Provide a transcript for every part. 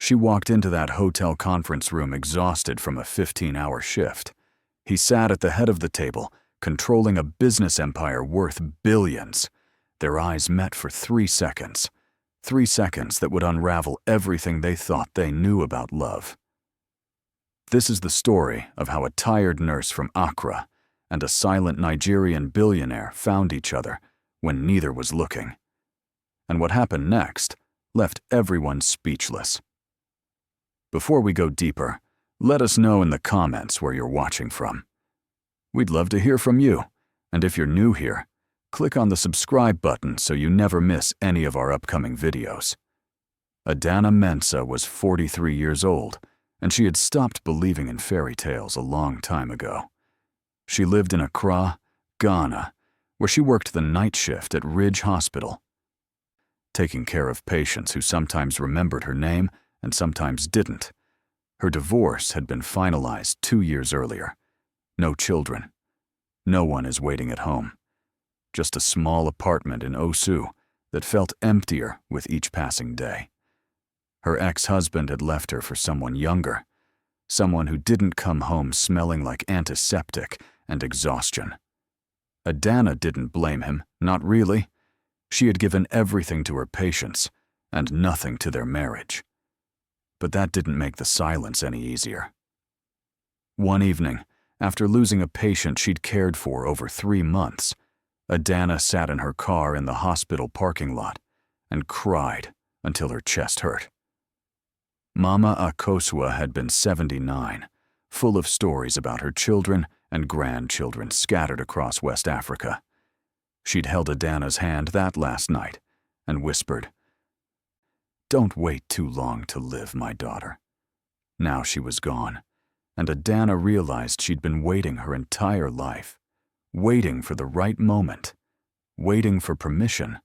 She walked into that hotel conference room exhausted from a 15-hour shift. He sat at the head of the table, controlling a business empire worth billions. Their eyes met for 3 seconds. 3 seconds that would unravel everything they thought they knew about love. This is the story of how a tired nurse from Accra and a silent Nigerian billionaire found each other when neither was looking. And what happened next left everyone speechless. Before we go deeper, let us know in the comments where you're watching from. We'd love to hear from you, and if you're new here, click on the subscribe button so you never miss any of our upcoming videos. Adana Mensah was 43 years old, and she had stopped believing in fairy tales a long time ago. She lived in Accra, Ghana, where she worked the night shift at Ridge Hospital, taking care of patients who sometimes remembered her name and sometimes didn't. Her divorce had been finalized 2 years earlier. No children. No one is waiting at home. Just a small apartment in Osu that felt emptier with each passing day. Her ex-husband had left her for someone younger, someone who didn't come home smelling like antiseptic and exhaustion. Adana didn't blame him, not really. She had given everything to her patients and nothing to their marriage. But that didn't make the silence any easier. One evening, after losing a patient she'd cared for over 3 months, Adana sat in her car in the hospital parking lot and cried until her chest hurt. Mama Akosua had been 79, full of stories about her children and grandchildren scattered across West Africa. She'd held Adana's hand that last night and whispered, "Don't wait too long to live, my daughter." Now she was gone, and Adana realized she'd been waiting her entire life, waiting for the right moment, waiting for permission,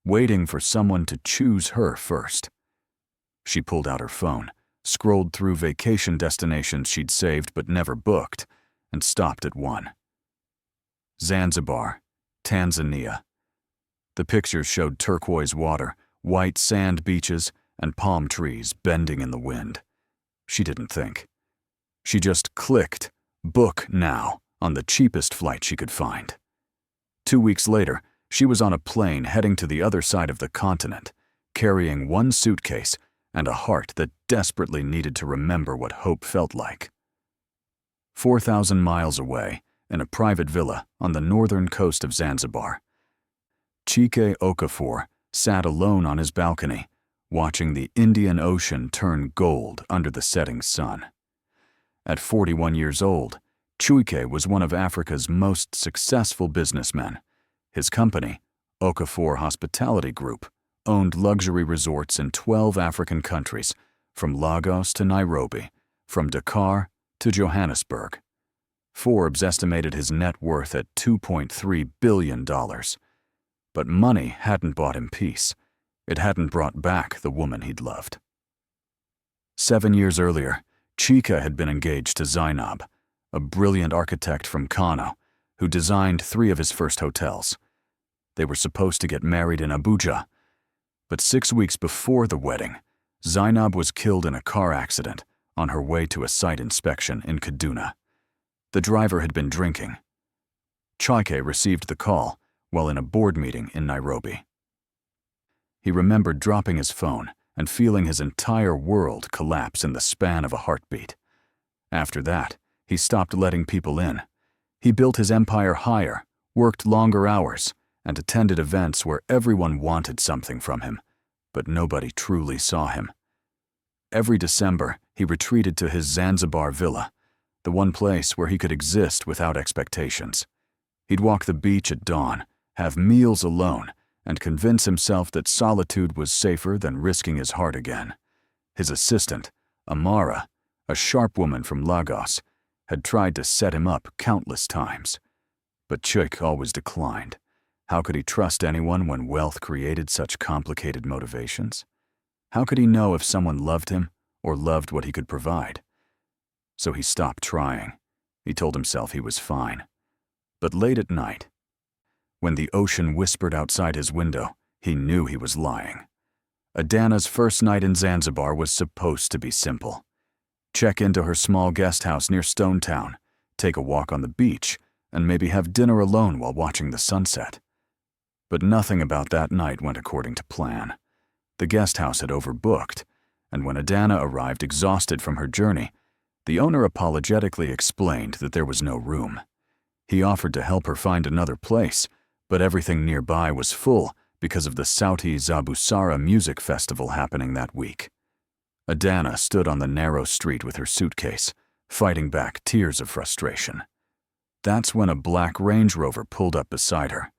waiting for someone to choose her first. She pulled out her phone, scrolled through vacation destinations she'd saved but never booked, and stopped at one. Zanzibar, Tanzania. The pictures showed turquoise water, white sand beaches, and palm trees bending in the wind. She didn't think. She just clicked, "Book now," on the cheapest flight she could find. 2 weeks later, she was on a plane heading to the other side of the continent, carrying one suitcase and a heart that desperately needed to remember what hope felt like. 4,000 miles away, in a private villa on the northern coast of Zanzibar, Chike Okafor sat alone on his balcony, watching the Indian Ocean turn gold under the setting sun. At 41 years old, Chike was one of Africa's most successful businessmen. His company, Okafor Hospitality Group, owned luxury resorts in 12 African countries, from Lagos to Nairobi, from Dakar to Johannesburg. Forbes estimated his net worth at $2.3 billion. But money hadn't bought him peace. It hadn't brought back the woman he'd loved. 7 years earlier, Chika had been engaged to Zainab, a brilliant architect from Kano, who designed 3 of his first hotels. They were supposed to get married in Abuja, but 6 weeks before the wedding, Zainab was killed in a car accident on her way to a site inspection in Kaduna. The driver had been drinking. Chike received the call while in a board meeting in Nairobi. He remembered dropping his phone and feeling his entire world collapse in the span of a heartbeat. After that, he stopped letting people in. He built his empire higher, worked longer hours, and attended events where everyone wanted something from him, but nobody truly saw him. Every December, he retreated to his Zanzibar villa, the one place where he could exist without expectations. He'd walk the beach at dawn, have meals alone, and convince himself that solitude was safer than risking his heart again. His assistant, Amara, a sharp woman from Lagos, had tried to set him up countless times. But Chike always declined. How could he trust anyone when wealth created such complicated motivations? How could he know if someone loved him or loved what he could provide? So he stopped trying. He told himself he was fine. But late at night, when the ocean whispered outside his window, he knew he was lying. Adana's first night in Zanzibar was supposed to be simple. Check into her small guest house near Stone Town, take a walk on the beach, and maybe have dinner alone while watching the sunset. But nothing about that night went according to plan. The guest house had overbooked, and when Adana arrived exhausted from her journey, the owner apologetically explained that there was no room. He offered to help her find another place, but everything nearby was full because of the Sauti za Busara music festival happening that week. Adana stood on the narrow street with her suitcase, fighting back tears of frustration. That's when a black Range Rover pulled up beside her.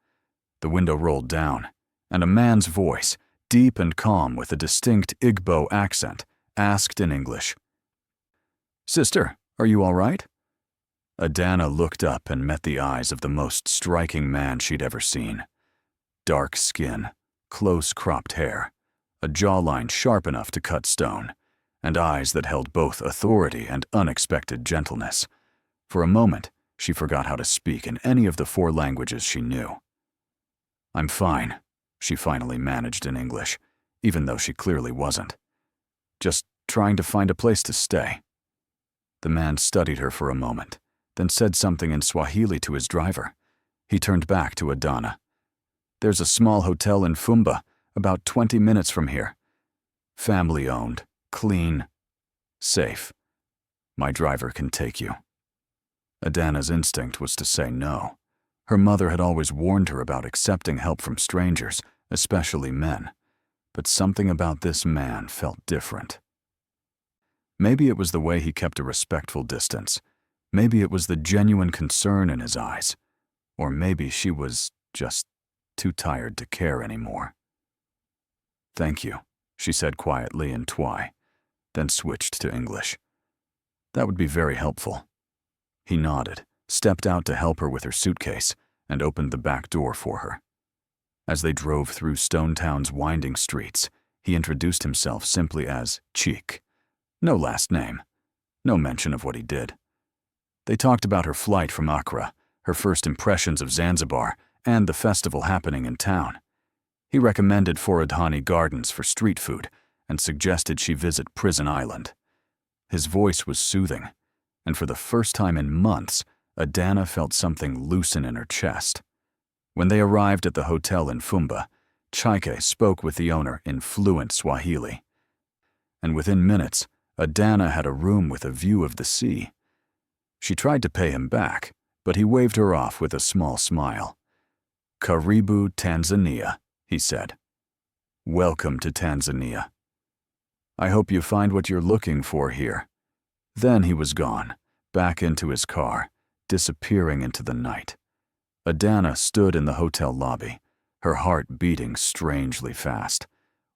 The window rolled down, and a man's voice, deep and calm with a distinct Igbo accent, asked in English, "Sister, are you all right?" Adana looked up and met the eyes of the most striking man she'd ever seen. Dark skin, close-cropped hair, a jawline sharp enough to cut stone, and eyes that held both authority and unexpected gentleness. For a moment, she forgot how to speak in any of the 4 languages she knew. "I'm fine," she finally managed in English, even though she clearly wasn't. "Just trying to find a place to stay." The man studied her for a moment, then said something in Swahili to his driver. He turned back to Adana. "There's a small hotel in Fumba, about 20 minutes from here. Family-owned, clean, safe. My driver can take you." Adana's instinct was to say no. Her mother had always warned her about accepting help from strangers, especially men. But something about this man felt different. Maybe it was the way he kept a respectful distance. Maybe it was the genuine concern in his eyes. Or maybe she was just too tired to care anymore. "Thank you," she said quietly in Twi, then switched to English. "That would be very helpful." He nodded, stepped out to help her with her suitcase, and opened the back door for her. As they drove through Stone Town's winding streets, he introduced himself simply as Cheek. No last name, no mention of what he did. They talked about her flight from Accra, her first impressions of Zanzibar, and the festival happening in town. He recommended Forodhani Gardens for street food and suggested she visit Prison Island. His voice was soothing, and for the first time in months, Adana felt something loosen in her chest. When they arrived at the hotel in Fumba, Chaike spoke with the owner in fluent Swahili. And within minutes, Adana had a room with a view of the sea. She tried to pay him back, but he waved her off with a small smile. "Karibu Tanzania," he said. "Welcome to Tanzania. I hope you find what you're looking for here." Then he was gone, back into his car, disappearing into the night. Adana stood in the hotel lobby, her heart beating strangely fast,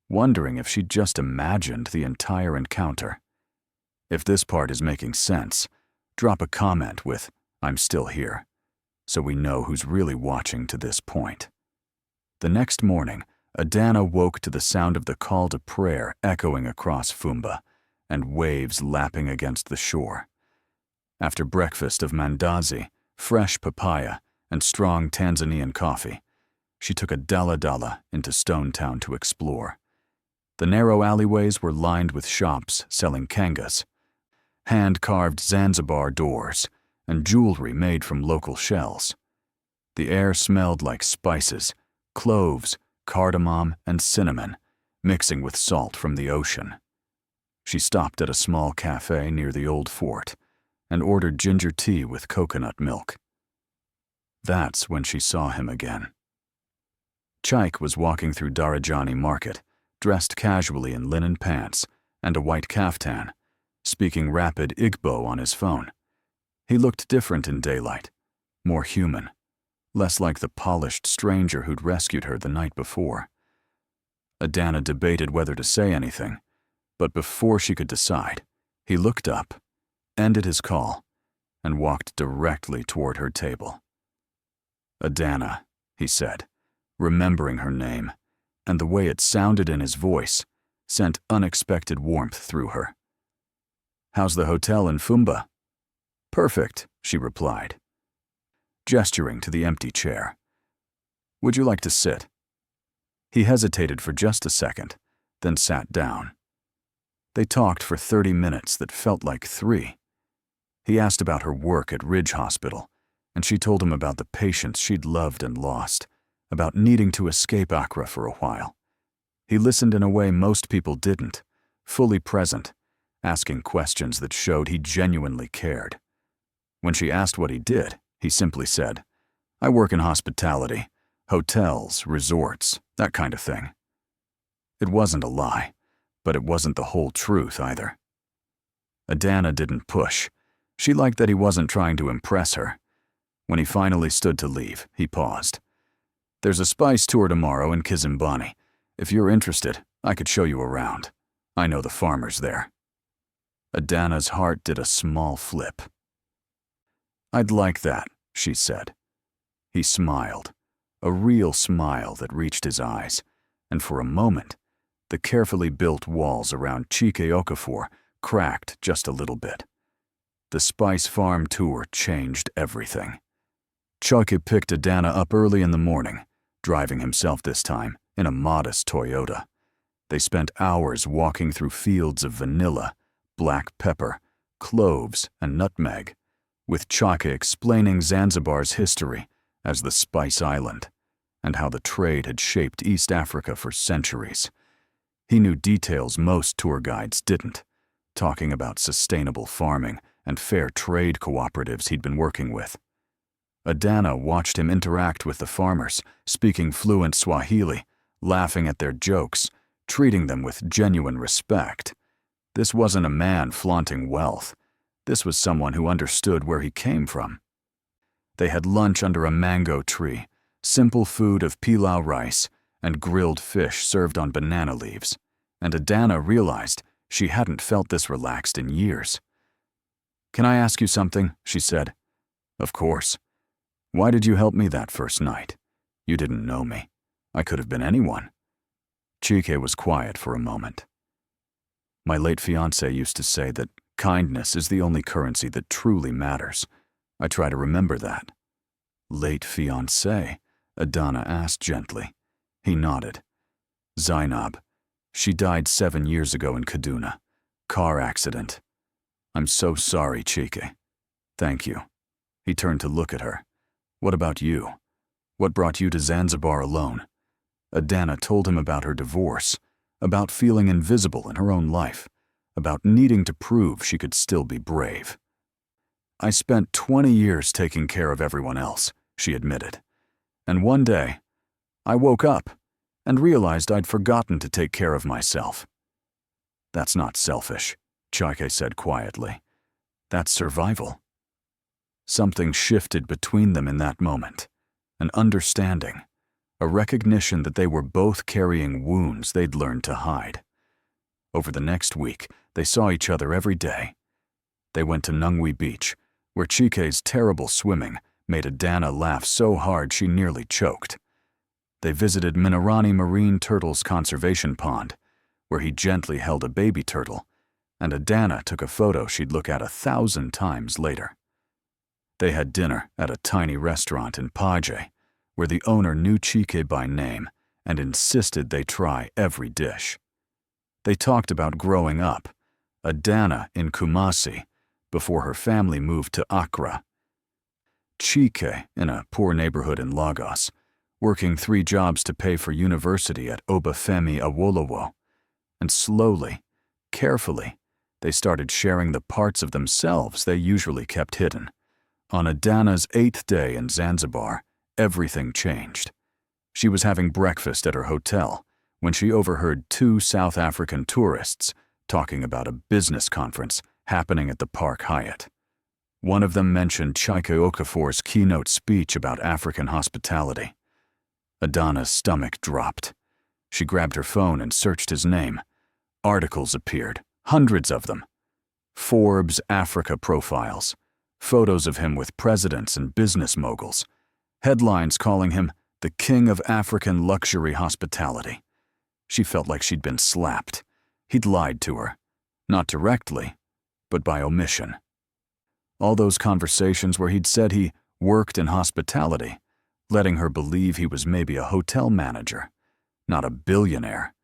wondering if she'd just imagined the entire encounter. If this part is making sense, drop a comment with "I'm still here," so we know who's really watching to this point. The next morning, Adana woke to the sound of the call to prayer echoing across Fumba, and waves lapping against the shore. After breakfast of mandazi, fresh papaya, and strong Tanzanian coffee, she took a dala into Stone Town to explore. The narrow alleyways were lined with shops selling kangas, hand-carved Zanzibar doors, and jewelry made from local shells. The air smelled like spices, cloves, cardamom, and cinnamon, mixing with salt from the ocean. She stopped at a small cafe near the old fort and ordered ginger tea with coconut milk. That's when she saw him again. Chaik was walking through Darajani Market, dressed casually in linen pants and a white kaftan, speaking rapid Igbo on his phone. He looked different in daylight, more human, less like the polished stranger who'd rescued her the night before. Adana debated whether to say anything, but before she could decide, he looked up, ended his call, and walked directly toward her table. "Adana," he said, remembering her name, and the way it sounded in his voice sent unexpected warmth through her. "How's the hotel in Fumba?" "Perfect," she replied, gesturing to the empty chair. "Would you like to sit?" He hesitated for just a second, then sat down. They talked for 30 minutes that felt like 3. He asked about her work at Ridge Hospital, and she told him about the patients she'd loved and lost, about needing to escape Accra for a while. He listened in a way most people didn't, fully present, asking questions that showed he genuinely cared. When she asked what he did, he simply said, "I work in hospitality, hotels, resorts, that kind of thing." It wasn't a lie, but it wasn't the whole truth either. Adana didn't push. She liked that he wasn't trying to impress her. When he finally stood to leave, he paused. "There's a spice tour tomorrow in Kizimbani. If you're interested, I could show you around. I know the farmers there." Adana's heart did a small flip. "I'd like that," she said. He smiled, a real smile that reached his eyes, and for a moment, the carefully built walls around Chike Okafor cracked just a little bit. The Spice Farm tour changed everything. Chike picked Adana up early in the morning, driving himself this time in a modest Toyota. They spent hours walking through fields of vanilla, black pepper, cloves, and nutmeg, with Chake explaining Zanzibar's history as the Spice Island and how the trade had shaped East Africa for centuries. He knew details most tour guides didn't, talking about sustainable farming and fair trade cooperatives he'd been working with. Adana watched him interact with the farmers, speaking fluent Swahili, laughing at their jokes, treating them with genuine respect. This wasn't a man flaunting wealth. This was someone who understood where he came from. They had lunch under a mango tree, simple food of pilau rice and grilled fish served on banana leaves, and Adana realized she hadn't felt this relaxed in years. "Can I ask you something?" she said. "Of course. Why did you help me that first night? You didn't know me. I could have been anyone." Chike was quiet for a moment. "My late fiancé used to say that kindness is the only currency that truly matters. I try to remember that." "Late fiancé?" Adana asked gently. He nodded. "Zainab. She died 7 years ago in Kaduna. Car accident. I'm so sorry, Chike." "Thank you." He turned to look at her. "What about you? What brought you to Zanzibar alone?" Adana told him about her divorce, about feeling invisible in her own life, about needing to prove she could still be brave. "I spent 20 years taking care of everyone else," she admitted. "And one day, I woke up and realized I'd forgotten to take care of myself." "That's not selfish," Chike said quietly. "That's survival." Something shifted between them in that moment, an understanding, a recognition that they were both carrying wounds they'd learned to hide. Over the next week, they saw each other every day. They went to Nungwi Beach, where Chike's terrible swimming made Adana laugh so hard she nearly choked. They visited Minarani Marine Turtles Conservation Pond, where he gently held a baby turtle, and Adana took a photo she'd look at 1,000 times later. They had dinner at a tiny restaurant in Paje, where the owner knew Chike by name and insisted they try every dish. They talked about growing up, Adana in Kumasi, before her family moved to Accra. Chike in a poor neighborhood in Lagos, working 3 jobs to pay for university at Obafemi Awolowo. And slowly, carefully, they started sharing the parts of themselves they usually kept hidden. On Adana's 8th day in Zanzibar, everything changed. She was having breakfast at her hotel when she overheard 2 South African tourists talking about a business conference happening at the Park Hyatt. One of them mentioned Chike Okafor's keynote speech about African hospitality. Adana's stomach dropped. She grabbed her phone and searched his name. Articles appeared, hundreds of them. Forbes Africa profiles, photos of him with presidents and business moguls, headlines calling him the king of African luxury hospitality. She felt like she'd been slapped. He'd lied to her, not directly, but by omission. All those conversations where he'd said he worked in hospitality, letting her believe he was maybe a hotel manager, not a billionaire,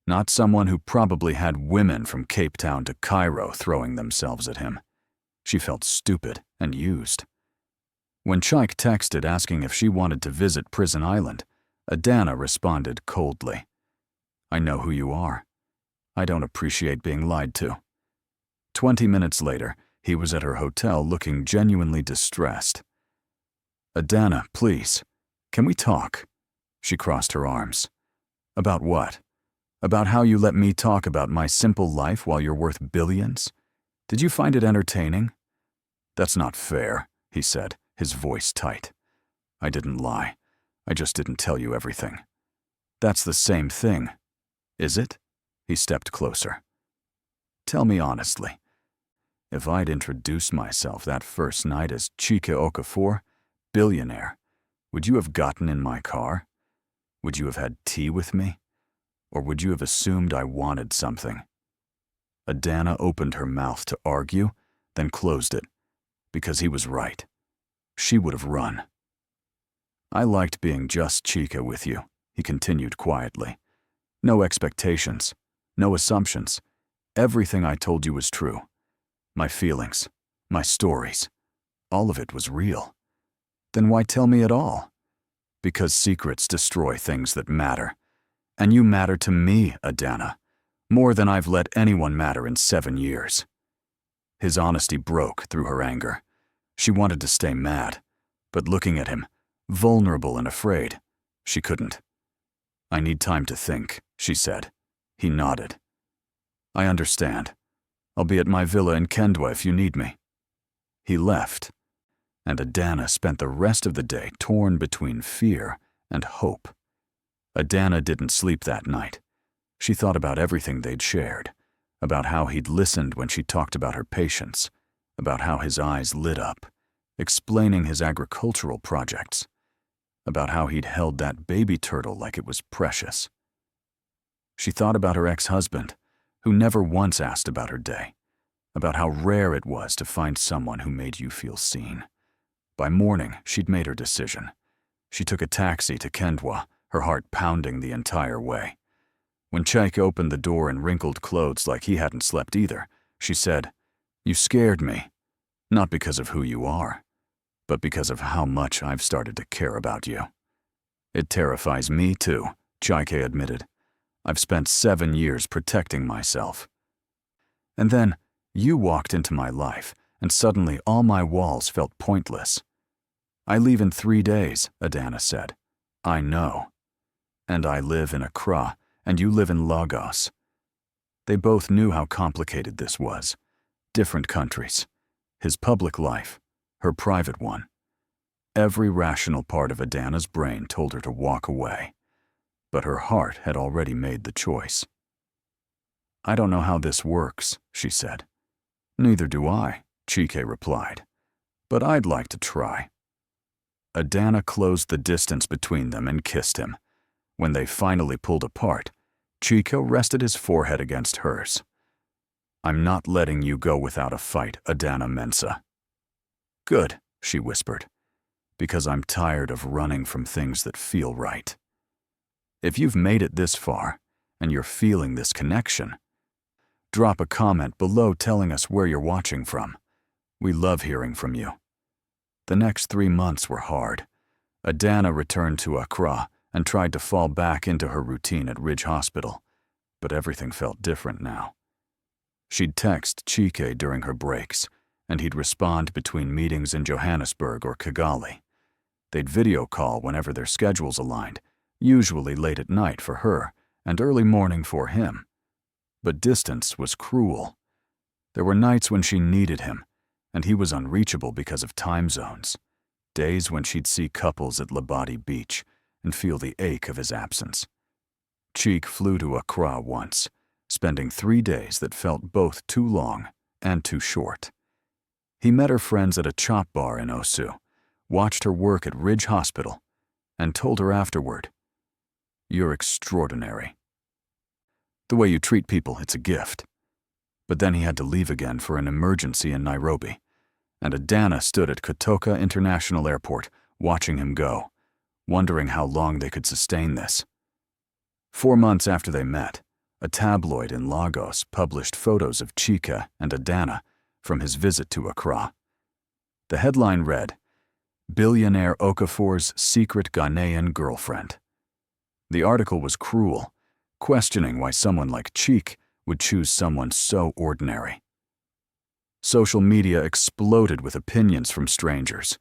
Not someone who probably had women from Cape Town to Cairo throwing themselves at him. She felt stupid and used. When Chike texted asking if she wanted to visit Prison Island, Adana responded coldly. "I know who you are. I don't appreciate being lied to." 20 minutes later, he was at her hotel looking genuinely distressed. "Adana, please, can we talk?" She crossed her arms. "About what? About how you let me talk about my simple life while you're worth billions? Did you find it entertaining?" "That's not fair," he said, his voice tight. "I didn't lie. I just didn't tell you everything." "That's the same thing. Is it?" He stepped closer. "Tell me honestly. If I'd introduced myself that first night as Chike Okafor, billionaire, would you have gotten in my car? Would you have had tea with me? Or would you have assumed I wanted something?" Adana opened her mouth to argue, then closed it, because he was right. She would have run. "I liked being just Chike with you," he continued quietly. "No expectations, no assumptions. Everything I told you was true. My feelings, my stories, all of it was real. Then why tell me at all? Because secrets destroy things that matter. And you matter to me, Adana, more than I've let anyone matter in 7 years." His honesty broke through her anger. She wanted to stay mad, but looking at him, vulnerable and afraid, she couldn't. "I need time to think," she said. He nodded. "I understand. I'll be at my villa in Kendwa if you need me." He left, and Adana spent the rest of the day torn between fear and hope. Adana didn't sleep that night. She thought about everything they'd shared, about how he'd listened when she talked about her patients, about how his eyes lit up, explaining his agricultural projects, about how he'd held that baby turtle like it was precious. She thought about her ex-husband, who never once asked about her day, about how rare it was to find someone who made you feel seen. By morning, she'd made her decision. She took a taxi to Kendwa, her heart pounding the entire way. When Chike opened the door in wrinkled clothes like he hadn't slept either, she said, "You scared me, not because of who you are, but because of how much I've started to care about you." "It terrifies me too," Chike admitted. "I've spent 7 years protecting myself. And then you walked into my life, and suddenly all my walls felt pointless." "I leave in 3 days," Adana said. "I know. And I live in Accra, and you live in Lagos." They both knew how complicated this was. Different countries. His public life, her private one. Every rational part of Adana's brain told her to walk away, but her heart had already made the choice. "I don't know how this works," she said. "Neither do I," Chike replied. "But I'd like to try." Adana closed the distance between them and kissed him. When they finally pulled apart, Chike rested his forehead against hers. "I'm not letting you go without a fight, Adana Mensah." "Good," she whispered, "because I'm tired of running from things that feel right." If you've made it this far, and you're feeling this connection, drop a comment below telling us where you're watching from. We love hearing from you. The next 3 months were hard. Adana returned to Accra and tried to fall back into her routine at Ridge Hospital, but everything felt different now. She'd text Chike during her breaks, and he'd respond between meetings in Johannesburg or Kigali. They'd video call whenever their schedules aligned, usually late at night for her and early morning for him. But distance was cruel. There were nights when she needed him, and he was unreachable because of time zones. Days when she'd see couples at Labadi Beach and feel the ache of his absence. Cheek flew to Accra once, spending 3 days that felt both too long and too short. He met her friends at a chop bar in Osu, watched her work at Ridge Hospital, and told her afterward, "You're extraordinary. The way you treat people, it's a gift." But then he had to leave again for an emergency in Nairobi, and Adana stood at Kotoka International Airport watching him go, wondering how long they could sustain this. 4 months after they met, A tabloid in Lagos published photos of Chika and Adana from his visit to Accra. The headline read, "Billionaire Okafor's Secret Ghanaian Girlfriend." The article was cruel, questioning why someone like Chika would choose someone so ordinary. Social media exploded with opinions from strangers.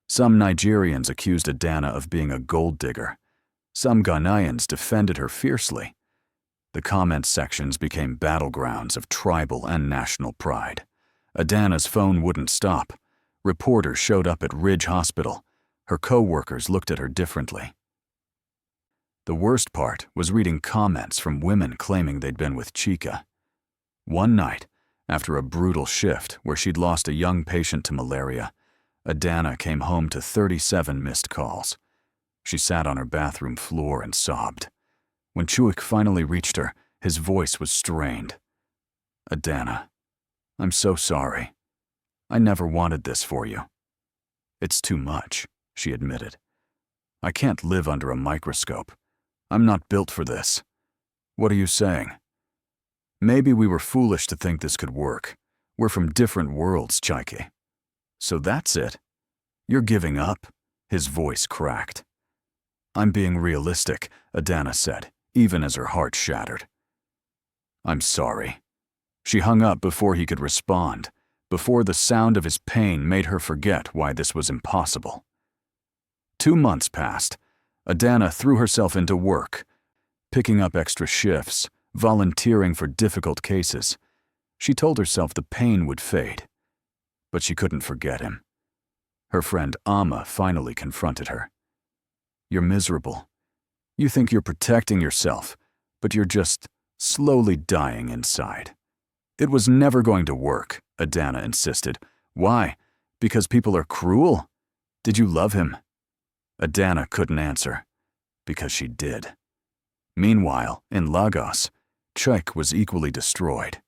Some Nigerians accused Adana of being a gold digger. Some Ghanaians defended her fiercely. The comment sections became battlegrounds of tribal and national pride. Adana's phone wouldn't stop. Reporters showed up at Ridge Hospital. Her co-workers looked at her differently. The worst part was reading comments from women claiming they'd been with Chika. One night, after a brutal shift where she'd lost a young patient to malaria, Adana came home to 37 missed calls. She sat on her bathroom floor and sobbed. When Chuik finally reached her, his voice was strained. "Adana, I'm so sorry. I never wanted this for you." "It's too much," she admitted. "I can't live under a microscope. I'm not built for this." "What are you saying?" "Maybe we were foolish to think this could work. We're from different worlds, Chaike." "So that's it? You're giving up?" His voice cracked. "I'm being realistic," Adana said, even as her heart shattered. "I'm sorry." She hung up before he could respond, before the sound of his pain made her forget why this was impossible. 2 months passed. Adana threw herself into work, picking up extra shifts, volunteering for difficult cases. She told herself the pain would fade, but she couldn't forget him. Her friend Amma finally confronted her. "You're miserable. You think you're protecting yourself, but you're just slowly dying inside." "It was never going to work," Adana insisted. "Why? Because people are cruel? Did you love him?" Adana couldn't answer, because she did. Meanwhile, in Lagos, Chike was equally destroyed.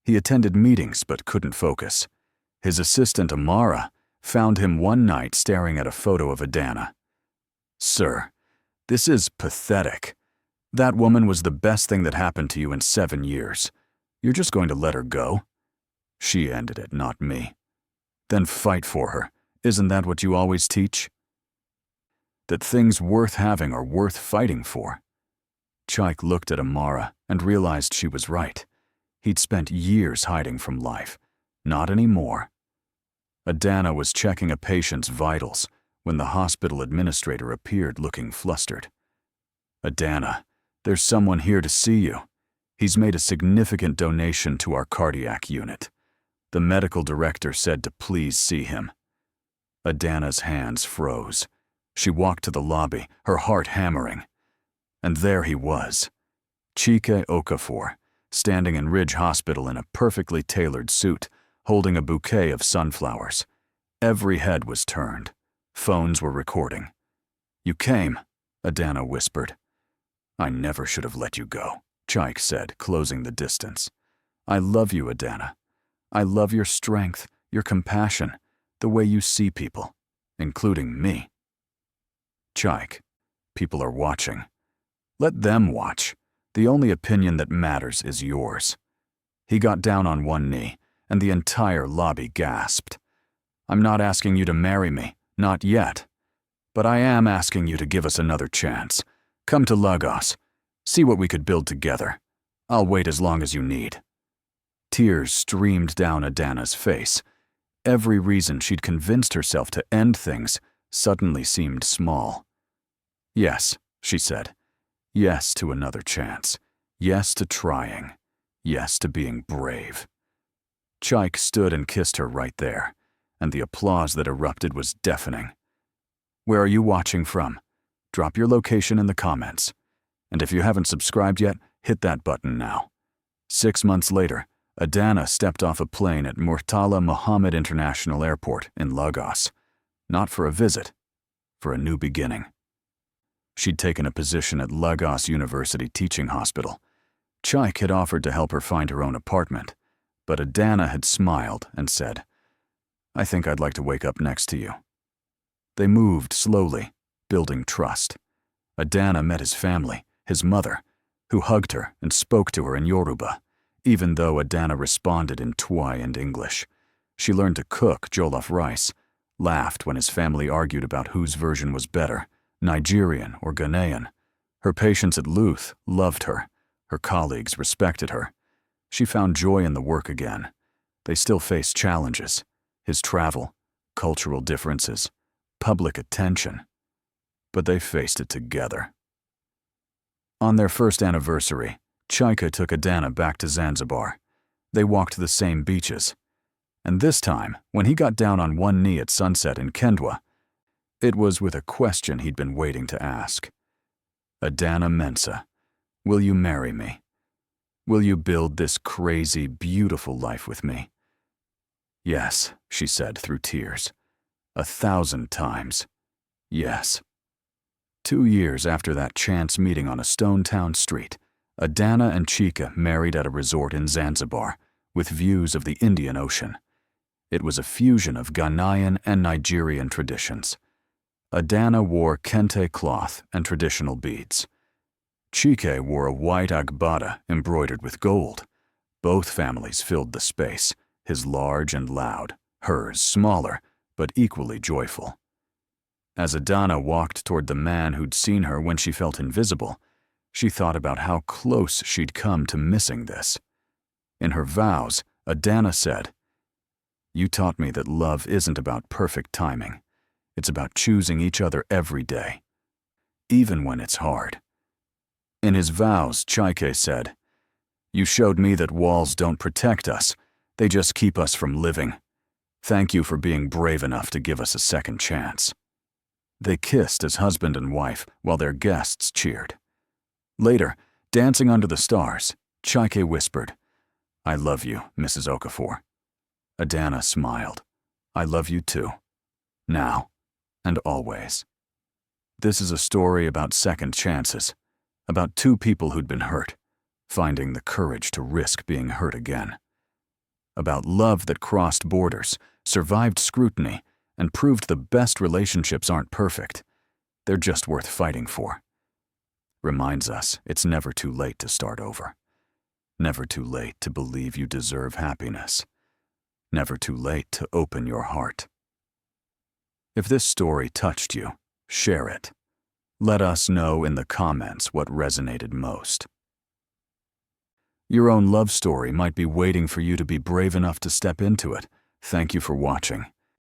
He attended meetings but couldn't focus. His assistant Amara found him one night staring at a photo of Adana. "Sir, this is pathetic. That woman was the best thing that happened to you in 7 years. You're just going to let her go?" "She ended it, not me." "Then fight for her. Isn't that what you always teach?" "That things worth having are worth fighting for." Chike looked at Amara and realized she was right. He'd spent years hiding from life. Not anymore. Adana was checking a patient's vitals when the hospital administrator appeared looking flustered. "Adana, there's someone here to see you. He's made a significant donation to our cardiac unit. The medical director said to please see him." Adana's hands froze. She walked to the lobby, her heart hammering. And there he was, Chike Okafor, standing in Ridge Hospital in a perfectly tailored suit, holding a bouquet of sunflowers. Every head was turned. Phones were recording. "You came," Adana whispered. "I never should have let you go," Chike said, closing the distance. "I love you, Adana. I love your strength, your compassion, the way you see people, including me." "Chike, people are watching. Let them watch. The only opinion that matters is yours." He got down on one knee, and the entire lobby gasped. "I'm not asking you to marry me, not yet. But I am asking you to give us another chance. Come to Lagos. See what we could build together. I'll wait as long as you need." Tears streamed down Adana's face. Every reason she'd convinced herself to end things suddenly seemed small. "Yes," she said. "Yes to another chance. Yes to trying. Yes to being brave." Chike stood and kissed her right there, and the applause that erupted was deafening. "Where are you watching from? Drop your location in the comments. And if you haven't subscribed yet, hit that button now." 6 months later, Adana stepped off a plane at Murtala Mohammed International Airport in Lagos. Not for a visit, for a new beginning. She'd taken a position at Lagos University Teaching Hospital. Chike had offered to help her find her own apartment, but Adana had smiled and said, "I think I'd like to wake up next to you." They moved slowly, building trust. Adana met his family, his mother, who hugged her and spoke to her in Yoruba, even though Adana responded in Twi and English. She learned to cook jollof rice, laughed when his family argued about whose version was better, Nigerian or Ghanaian. Her patients at Luth loved her. Her colleagues respected her. She found joy in the work again. They still faced challenges: his travel, cultural differences, public attention. But they faced it together. On their first anniversary, Chaika took Adana back to Zanzibar. They walked the same beaches. And this time, when he got down on one knee at sunset in Kendwa, it was with a question he'd been waiting to ask. Adana Mensa, will you marry me? Will you build this crazy, beautiful life with me? Yes, she said through tears. 1,000 times. Yes. 2 years after that chance meeting on a stone town street, Adana and Chika married at a resort in Zanzibar, with views of the Indian Ocean. It was a fusion of Ghanaian and Nigerian traditions. Adana wore kente cloth and traditional beads. Chike wore a white agbada embroidered with gold. Both families filled the space, his large and loud, hers smaller, but equally joyful. As Adana walked toward the man who'd seen her when she felt invisible, she thought about how close she'd come to missing this. In her vows, Adana said, "You taught me that love isn't about perfect timing. It's about choosing each other every day, even when it's hard." In his vows, Chaike said, "You showed me that walls don't protect us, they just keep us from living. Thank you for being brave enough to give us a second chance." They kissed as husband and wife while their guests cheered. Later, dancing under the stars, Chaike whispered, "I love you, Mrs. Okafor." Adana smiled. "I love you too. Now and always." This is a story about second chances, about two people who'd been hurt, finding the courage to risk being hurt again. About love that crossed borders, survived scrutiny, and proved the best relationships aren't perfect. They're just worth fighting for. Reminds us it's never too late to start over. Never too late to believe you deserve happiness. Never too late to open your heart. If this story touched you, share it. Let us know in the comments what resonated most. Your own love story might be waiting for you to be brave enough to step into it. Thank you for watching.